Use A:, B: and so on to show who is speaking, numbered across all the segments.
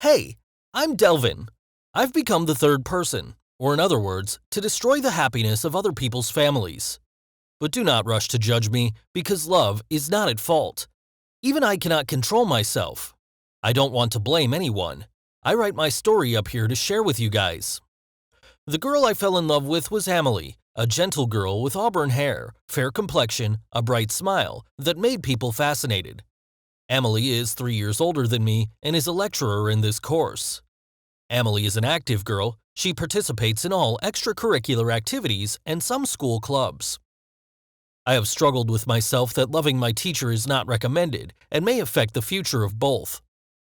A: Hey, I'm Delvin. I've become the third person, or in other words, to destroy the happiness of other people's families. But do not rush to judge me, because love is not at fault. Even I cannot control myself. I don't want to blame anyone. I write my story up here to share with you guys. The girl I fell in love with was Amelie, a gentle girl with auburn hair, fair complexion, a bright smile that made people fascinated. Amelie is 3 years older than me and is a lecturer in this course. Amelie is an active girl. She participates in all extracurricular activities and some school clubs. I have struggled with myself that loving my teacher is not recommended and may affect the future of both.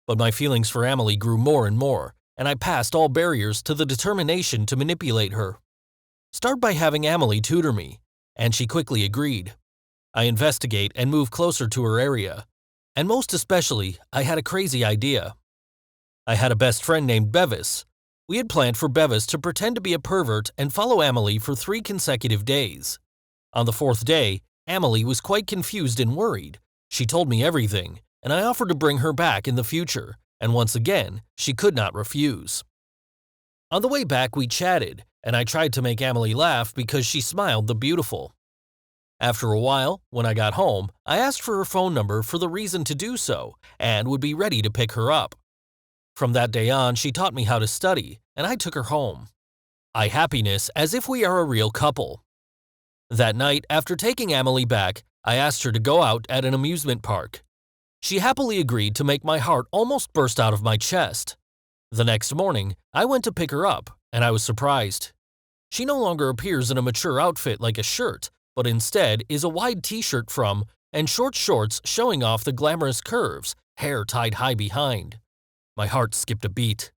A: But my feelings for Amelie grew more and more, and I passed all barriers to the determination to manipulate her. Start by having Amelie tutor me, and she quickly agreed. I investigate and move closer to her area. And most especially, I had a crazy idea. I had a best friend named Bevis. We had planned for Bevis to pretend to be a pervert and follow Amelie for 3 consecutive days. On the 4th day, Amelie was quite confused and worried. She told me everything, and I offered to bring her back in the future, and once again, she could not refuse. On the way back, we chatted, and I tried to make Amelie laugh because she smiled the beautiful. After a while, when I got home, I asked for her phone number for the reason to do so and would be ready to pick her up. From that day on, she taught me how to study, and I took her home. I happiness as if we are a real couple. That night, after taking Amelie back, I asked her to go out at an amusement park. She happily agreed to make my heart almost burst out of my chest. The next morning, I went to pick her up, and I was surprised. She no longer appears in a mature outfit like a shirt, but instead is a wide t-shirt from and short shorts showing off the glamorous curves, hair tied high behind. My heart skipped a beat.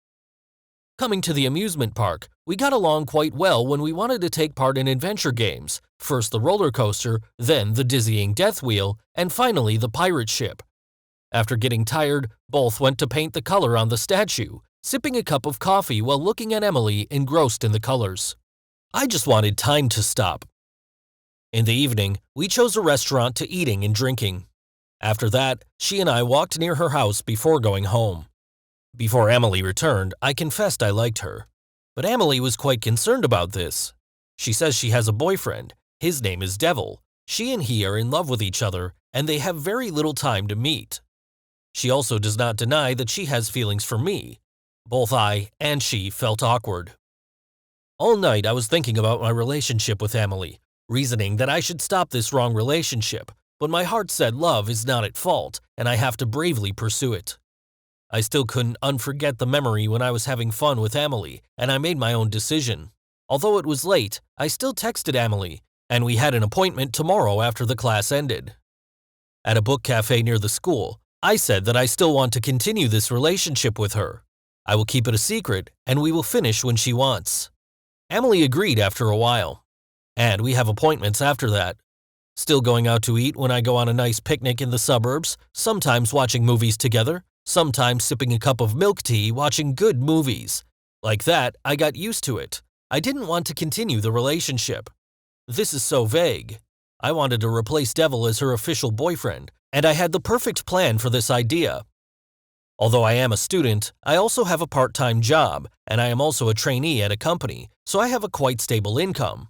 A: Coming to the amusement park, we got along quite well when we wanted to take part in adventure games, first the roller coaster, then the dizzying death wheel, and finally the pirate ship. After getting tired, both went to paint the color on the statue, sipping a cup of coffee while looking at Amelie engrossed in the colors. I just wanted time to stop. In the evening, we chose a restaurant to eating and drinking. After that, she and I walked near her house before going home. Before Amelie returned, I confessed I liked her. But Amelie was quite concerned about this. She says she has a boyfriend. His name is Devil. She and he are in love with each other, and they have very little time to meet. She also does not deny that she has feelings for me. Both I and she felt awkward. All night I was thinking about my relationship with Amelie, reasoning that I should stop this wrong relationship, but my heart said love is not at fault, and I have to bravely pursue it. I still couldn't unforget the memory when I was having fun with Amelie, and I made my own decision. Although it was late, I still texted Amelie, and we had an appointment tomorrow after the class ended. At a book cafe near the school, I said that I still want to continue this relationship with her. I will keep it a secret, and we will finish when she wants. Amelie agreed after a while. And we have appointments after that. Still going out to eat when I go on a nice picnic in the suburbs, sometimes watching movies together, sometimes sipping a cup of milk tea watching good movies. Like that, I got used to it. I didn't want to continue the relationship. This is so vague. I wanted to replace Devil as her official boyfriend, and I had the perfect plan for this idea. Although I am a student, I also have a part-time job, and I am also a trainee at a company, so I have a quite stable income.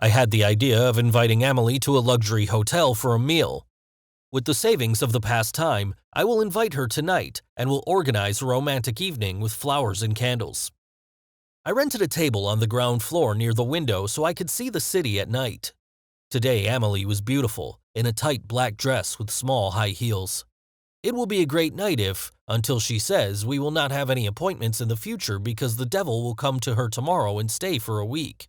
A: I had the idea of inviting Amelie to a luxury hotel for a meal. With the savings of the past time, I will invite her tonight and will organize a romantic evening with flowers and candles. I rented a table on the ground floor near the window so I could see the city at night. Today Amelie was beautiful, in a tight black dress with small high heels. It will be a great night if, until she says we will not have any appointments in the future because the Devil will come to her tomorrow and stay for a week.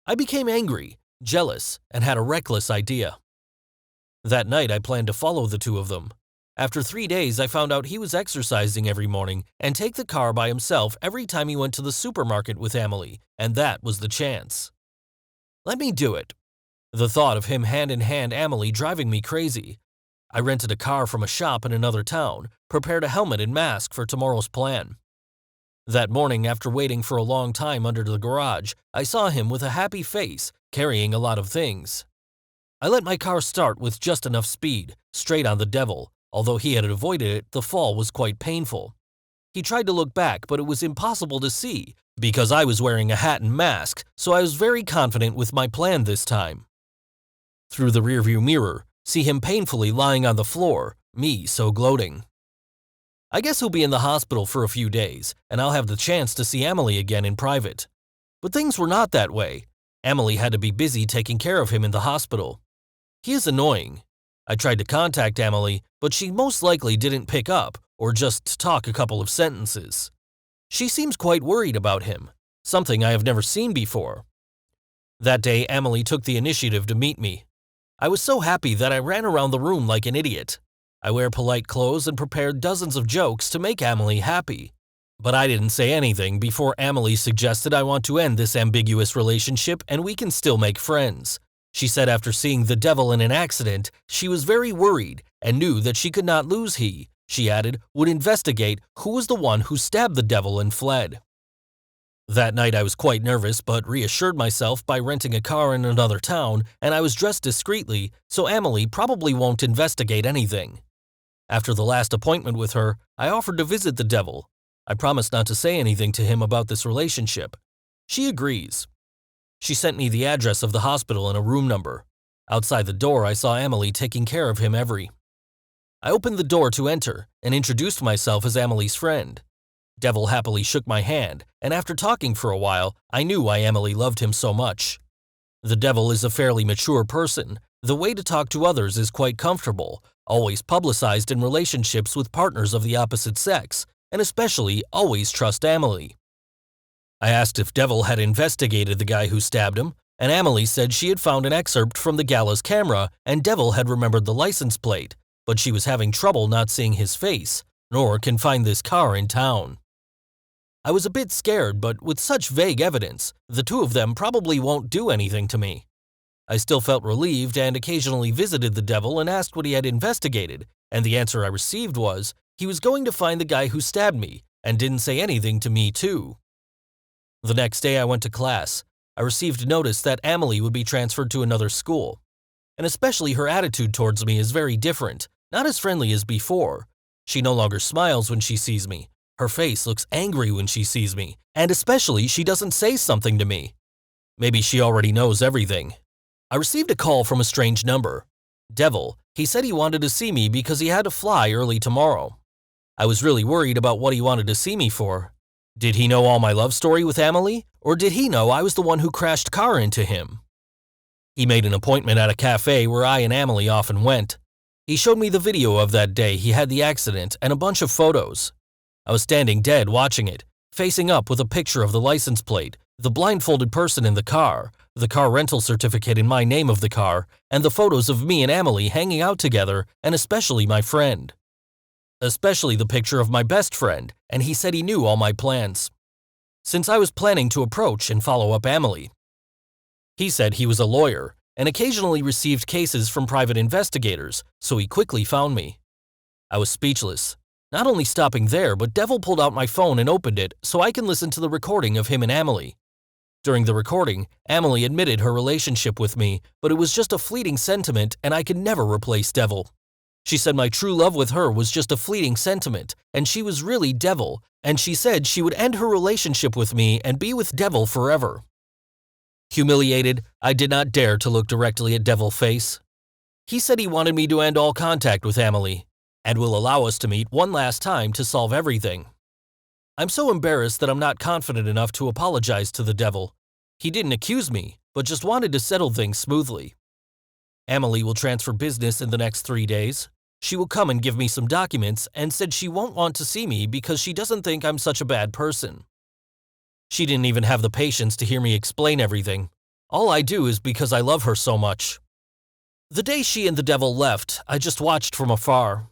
A: I became angry, jealous, and had a reckless idea. That night I planned to follow the two of them. After 3 days I found out he was exercising every morning and take the car by himself every time he went to the supermarket with Amelie, and that was the chance. Let me do it. The thought of him hand in hand Amelie driving me crazy. I rented a car from a shop in another town, prepared a helmet and mask for tomorrow's plan. That morning, after waiting for a long time under the garage, I saw him with a happy face, carrying a lot of things. I let my car start with just enough speed, straight on the Devil. Although he had avoided it, the fall was quite painful. He tried to look back, but it was impossible to see because I was wearing a hat and mask, so I was very confident with my plan this time. Through the rearview mirror, see him painfully lying on the floor, me so gloating. I guess he'll be in the hospital for a few days, and I'll have the chance to see Emily again in private. But things were not that way. Emily had to be busy taking care of him in the hospital. He is annoying. I tried to contact Emily, but she most likely didn't pick up or just talk a couple of sentences. She seems quite worried about him, something I have never seen before. That day, Emily took the initiative to meet me. I was so happy that I ran around the room like an idiot. I wear polite clothes and prepared dozens of jokes to make Emily happy. But I didn't say anything before Emily suggested I want to end this ambiguous relationship and we can still make friends. She said after seeing the devil in an accident, she was very worried and knew that she could not lose he, she added, would investigate who was the one who stabbed the devil and fled. That night I was quite nervous but reassured myself by renting a car in another town and I was dressed discreetly, so Emily probably won't investigate anything. After the last appointment with her, I offered to visit the devil. I promised not to say anything to him about this relationship. She agrees. She sent me the address of the hospital and a room number. Outside the door, I saw Emily taking care of him I opened the door to enter and introduced myself as Emily's friend. Devil happily shook my hand, and after talking for a while, I knew why Emily loved him so much. The devil is a fairly mature person. The way to talk to others is quite comfortable, always publicized in relationships with partners of the opposite sex, and especially always trust Emily. I asked if Devil had investigated the guy who stabbed him, and Emily said she had found an excerpt from the gala's camera and Devil had remembered the license plate, but she was having trouble not seeing his face, nor can find this car in town. I was a bit scared, but with such vague evidence, the two of them probably won't do anything to me. I still felt relieved and occasionally visited the devil and asked what he had investigated, and the answer I received was, he was going to find the guy who stabbed me and didn't say anything to me too. The next day I went to class. I received notice that Emily would be transferred to another school. And especially her attitude towards me is very different, not as friendly as before. She no longer smiles when she sees me. Her face looks angry when she sees me, and especially she doesn't say something to me. Maybe she already knows everything. I received a call from a strange number. Devil, he said he wanted to see me because he had to fly early tomorrow. I was really worried about what he wanted to see me for. Did he know all my love story with Emily, or did he know I was the one who crashed car into him? He made an appointment at a cafe where I and Emily often went. He showed me the video of that day he had the accident and a bunch of photos. I was standing dead watching it, facing up with a picture of the license plate, the blindfolded person in the car rental certificate in my name of the car, and the photos of me and Emily hanging out together, and especially my friend. Especially the picture of my best friend, and he said he knew all my plans. Since I was planning to approach and follow up Emily. He said he was a lawyer, and occasionally received cases from private investigators, so he quickly found me. I was speechless. Not only stopping there, but Devil pulled out my phone and opened it so I can listen to the recording of him and Emily. During the recording, Emily admitted her relationship with me, but it was just a fleeting sentiment and I could never replace Devil. She said my true love with her was just a fleeting sentiment, and she was really Devil, and she said she would end her relationship with me and be with Devil forever. Humiliated, I did not dare to look directly at Devil's face. He said he wanted me to end all contact with Emily, and will allow us to meet one last time to solve everything. I'm so embarrassed that I'm not confident enough to apologize to the devil. He didn't accuse me, but just wanted to settle things smoothly. Emily will transfer business in the next 3 days. She will come and give me some documents and said she won't want to see me because she doesn't think I'm such a bad person. She didn't even have the patience to hear me explain everything. All I do is because I love her so much. The day she and the devil left, I just watched from afar.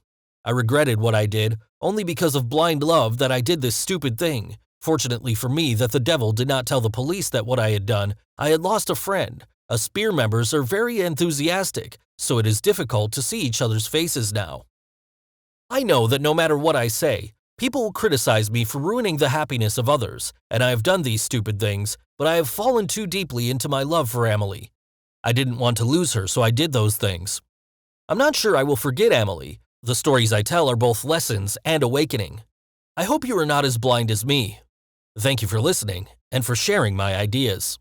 A: I regretted what I did, only because of blind love that I did this stupid thing. Fortunately for me that the devil did not tell the police that what I had done. I had lost a friend. Spear members are very enthusiastic, so it is difficult to see each other's faces now. I know that no matter what I say, people will criticize me for ruining the happiness of others, and I have done these stupid things, but I have fallen too deeply into my love for Emily. I didn't want to lose her, so I did those things. I'm not sure I will forget Emily. The stories I tell are both lessons and awakening. I hope you are not as blind as me. Thank you for listening and for sharing my ideas.